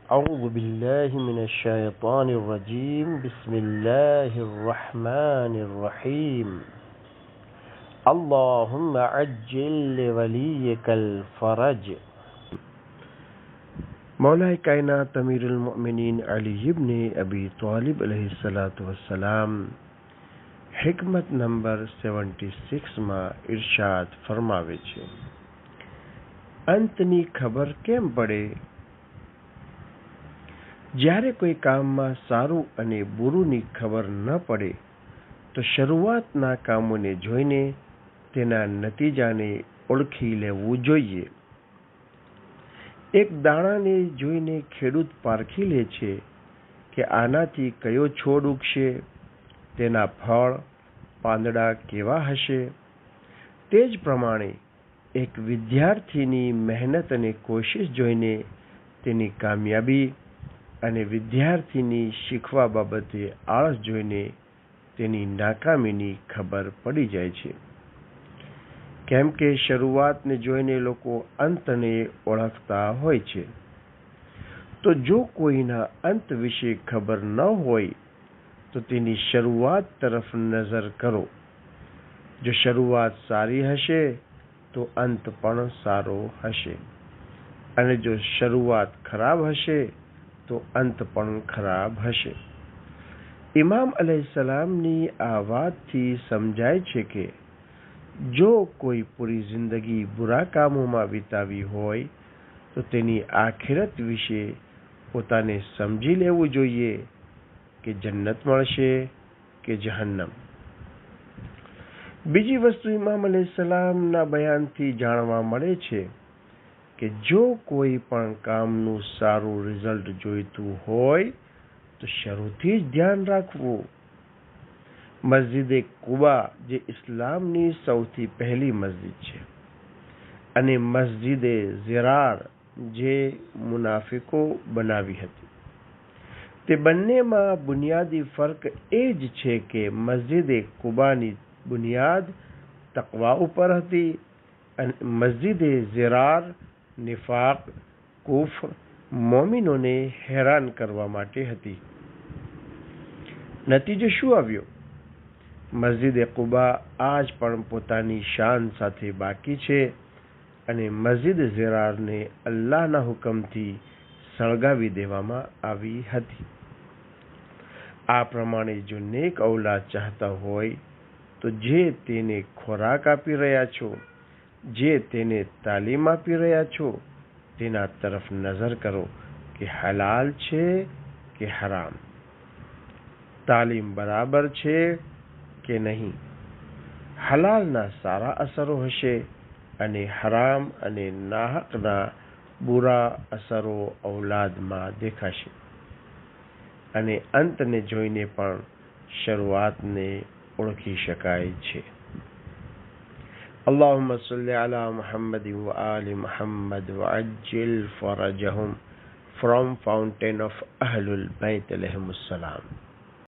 أعوذ بالله من الشيطان الرجيم بسم الله الرحمن الرحيم اللهم عجل لوليك الفرج मौला कायनात अमीरुल मोमिनीन अली इब्न अबी तालिब अलैहिस्सलाम हिकमत नंबर 76 માં ઇરશાદ ફરમાવે છે, અંતની ખબર કેમ પડે? જ્યારે કોઈ કામમાં સારું અને બુરુંની ખબર ન પડે તો શરૂઆતના કામોને જોઈને તેના નતીજાને ઓળખી લેવું જોઈએ. એક દાણાને જોઈને ખેડૂત પારખી લે છે કે આનાથી કયો છોડ ઉગશે, તેના ફળ પાંદડા કેવા હશે. તે જ પ્રમાણે એક વિદ્યાર્થીની મહેનત અને કોશિશ જોઈને તેની કામયાબી અને વિદ્યાર્થીની શીખવા બાબતે આળસ જોઈને તેની નાકામીની ખબર પડી જાય છે. કેમ કે શરૂઆતને જોઈને લોકો અંતને ઓળખતા હોય છે. તો જો કોઈના અંત વિશે ખબર ન હોય તો તેની શરૂઆત તરફ નજર કરો. જો શરૂઆત સારી હશે તો અંત પણ સારો હશે, અને જો શરૂઆત ખરાબ હશે તો અંત પણ ખરાબ હશે. ઇમામ અલૈહિસ્સલામની આ વાતથી સમજાય છે કે જો કોઈ પૂરી જિંદગી બુરા કામોમાં વિતાવી હોય તો તેની આખિરત વિશે પોતાને સમજી લેવું જોઈએ કે જન્નત મળશે કે જહન્નમ. બીજી વસ્તુ ઇમામ અલૈહિસ્સલામના બયાનથી જાણવા મળે છે કે જો કોઈ પણ કામનું સારું રિઝલ્ટ જોઈતું હોય તો શરૂથી જ ધ્યાન રાખવું. મસ્જિદે કુબા જે ઇસ્લામની સૌથી પહેલી મસ્જિદ છે, અને મસ્જિદે ઝિરાર જે મુનાફિકો બનાવી હતી, તે બંનેમાં બુનિયાદી ફર્ક એ જ છે કે મસ્જિદે કુબાની બુનિયાદ તકવા ઉપર હતી અને મસ્જિદે ઝિરાર નિફાક, કુફર, મોમિનોને હેરાન કરવા માટે હતી. નતીજો શું આવ્યો? મસ્જિદે કુબા આજ પણ પોતાની શાન સાથે બાકી છે, અને મસ્જિદ ઝિરારને અલ્લાહના હુકમથી સળગાવી દેવામાં આવી હતી. આ પ્રમાણે જો નેક ઔલાદ ચાહતા હોય તો જે તેને ખોરાક આપી રહ્યા છો, જે તેને તાલીમ આપી રહ્યા છો, તેના તરફ નજર કરો કે હલાલ છે કે હરામ, તાલીમ બરાબર છે કે નહીં. હલાલના સારા અસરો હશે અને હરામ અને નાહકના બુરા અસરો ઔલાદમાં દેખાશે, અને અંતને જોઈને પણ શરૂઆતને ઓળખી શકાય છે. اللهم صل على محمد وآل محمد وعجل فرجهم from Fountain of Ahlul Bayt alayhimus salam.